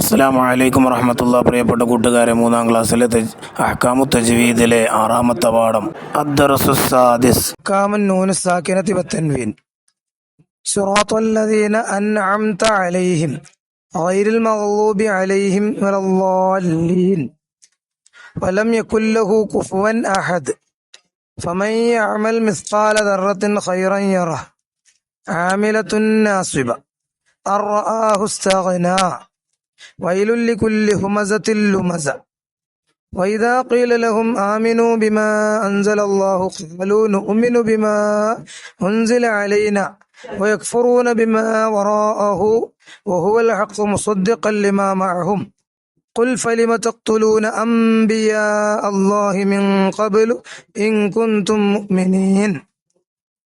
അസ്സലാമു അലൈക്കും വറഹ്മത്തുള്ളാഹി. പ്രിയപ്പെട്ട കൂട്ടുകാരെ, 3-ാം ക്ലാസ്സിലെ അഹ്കാമു തജ്വീദിലെ 6-ാമത്തെ പാഠം അദ്ദർസുസ് സാദിസ് അഹ്കാമുൻ നൂന് സാകിനത്തി വത്തൻവീൻ. സിറാത്തല്ലദീന അൻഅംത അലൈഹിം ഗൈറിൽ മഗ്ളൂബി അലൈഹിം വലദ്ദാല്ലീൻ വലം യകുൽ ലഹു കുഫുവൻ അഹദ് ഫമൻ യഅമൽ മിസ്ഖാല ദർറത്തിൻ ഖൈറൻ യറഹ് ആമിലത്തുൻ നാസിബ അർആഹു ഇസ്തഗ്നാ വൈലുൽ ലികുല്ലി ഹുമസത്തിൽ ലുമസ വഇദാ ഖീല ലഹും ആമിനൂ ബിമാ അൻസലല്ലാഹു ഖാലൂ നുഅ്മിനു ബിമാ ഉൻസില അലൈനാ വയക്ഫുറൂന ബിമാ വറാഅഹു വഹുവൽ ഹഖ് മുസദ്ദിഖൻ ലിമാ മഅഹും ഖുൽ ഫലിമ തഖ്തുലൂന അംബിയാ അല്ലാഹി മിൻ ഖബ്ലു ഇൻ കുൻതും മുഅ്മിനീൻ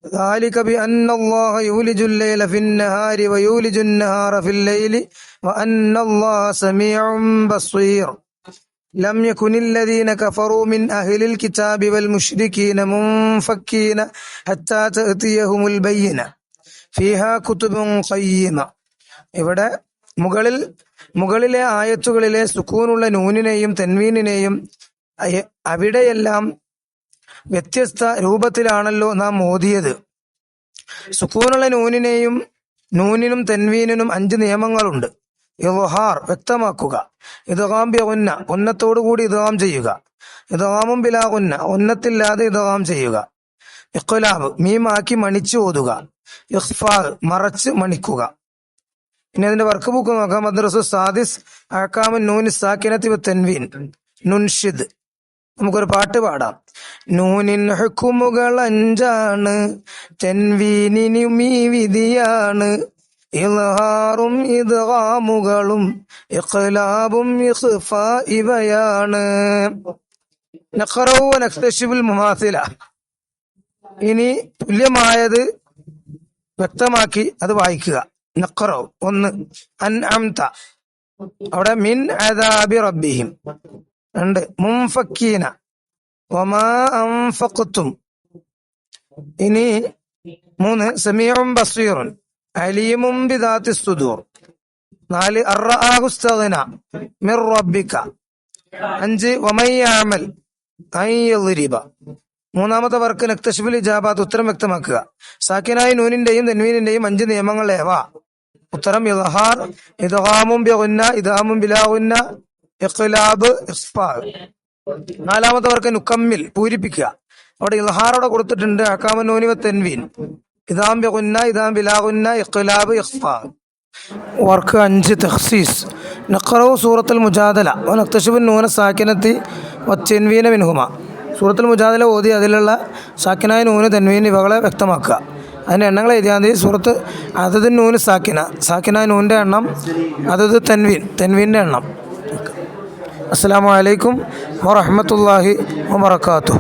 ذلك بأن الله يولج الليل في النهار ويولج النهار في الليل وأن الله سميع بصير لم يكن الذين كفروا من أهل الكتاب والمشركين منفكين حتى تأتيهم البينة فيها كتب قيمة. ഇവിടെ മുകളിലെ ആയത്തുകളിലെ സുക്കൂനുള്ള നൂനിനെയും തൻവീനിനെയും അവിടെയെല്ലാം വ്യത്യസ്ത രൂപത്തിലാണല്ലോ നാം ഓതിയത്. സുക്കൂനുള്ള നൂനിനും തൻവീനിനും 5 നിയമങ്ങളുണ്ട്. ഇദ്ഹാർ വ്യക്തമാക്കുക, ഇദ്ഗാം ബിഗുന്ന ഉന്നത്തോടുകൂടി ഇദ്ഗാം ചെയ്യുക, ഇദ്ഗാമും ബിലാ ഗുന്ന ഉന്നത്തില്ലാതെ ഇദ്ഗാം ചെയ്യുക, ഇഖ്ലാബ് മീമാക്കി മണിച്ചു ഓതുക, ഇഖ്ഫാ മറച്ച് മണിക്കുക. ഇനി അതിന്റെ വർക്ക് ബുക്ക് നോക്കാം. മദ്റസു സാദിസ് അഹ്കാമുൻ നൂനി സാകിനത്തി വത്തൻവീൻ. നുൻഷിദ്, നമുക്കൊരു പാട്ട് പാടാം. നൂനിൻ ഹുക്കുമുകൾ 5 തൻവീനിനും ഈ വിധിയാണ്. ഇൽഹാറും ഇദ്ഗാമുകളും ഇഖ്ലാബും ഇഖ്ഫാ ഇവയാണ്. നഖറഉ വനക്തശിഫുൽ മുമാസില. ഇനി തുല്യമായത് വ്യക്തമാക്കി അത് വായിക്കുക. നഖറഉ 1 അൻഅംത, അവിടെ മിൻ അദാബി റബ്ബിഹിം. 2 മുൻഫക്കീന വമാ അൻഫഖ്തും. ഇനി 3 സമീഉൻ ബസീറുൻ അലീമുൻ ബിദാത്തി സുദൂർ. 4 അർആഹു ഇസ്തഗ്നാ മിർ റബ്ബിക. 5 വമൻ യഅമൽ അൻ യദ്രിബ. 3-ാമത്തെ വർക്ക് നക്തശിഫുൽ ഇജാബാത്ത്, ഉത്തരം വ്യക്തമാക്കുക. സാക്കിനായ നൂനിന്റെയും തൻവീനിന്റെയും 5 നിയമങ്ങൾ ഏവ? ഉത്തരം ഇദ്ഹാർ, ഇദ്ഗാമുൻ ബിഗുന്ന, ഇദ്ഗാമുൻ ബിലാ ഗുന്ന, ഇഖ്ലാബ്, ഇഖ്ഫാ. 4-ാമത്തെ വർക്ക് നുക്കമ്മിൽ പൂരിപ്പിക്കുക. അവിടെ ഇൽഹാറോടെ കൊടുത്തിട്ടുണ്ട് അഹ്കാമുൻ നൂനി വത്തൻവീൻ, ഇദ്ഗാം ബിഗുന്ന, ഇദ്ഗാം ബിലാ ഗുന്ന, ഇഖ്ലാബ്, ഇഖ്ഫാ. വർക്ക് 5 തഖ്സീസ്. നഖറഉ സൂറത്തുൽ മുജാദല വനക്തശിഫുൻ നൂന സാകിനത്തി വത്തൻവീന മിൻഹുമാ. സൂറത്തുൽ മുജാദല ഓതി അതിലുള്ള സാക്കിനായ നൂന് തൻവീൻ ഇവകളെ വ്യക്തമാക്കുക. അതിൻ്റെ എണ്ണങ്ങൾ എഴുതിയാൽ മതി. സൂറത്ത് അതദുൻ നൂന് സാക്കിനായ നൂൻ്റെ എണ്ണം, അതദ് തൻവീൻ്റെ എണ്ണം. അസ്സലാമു അലൈക്കും വറഹ്മത്തുള്ളാഹി വബറകാതുഹു.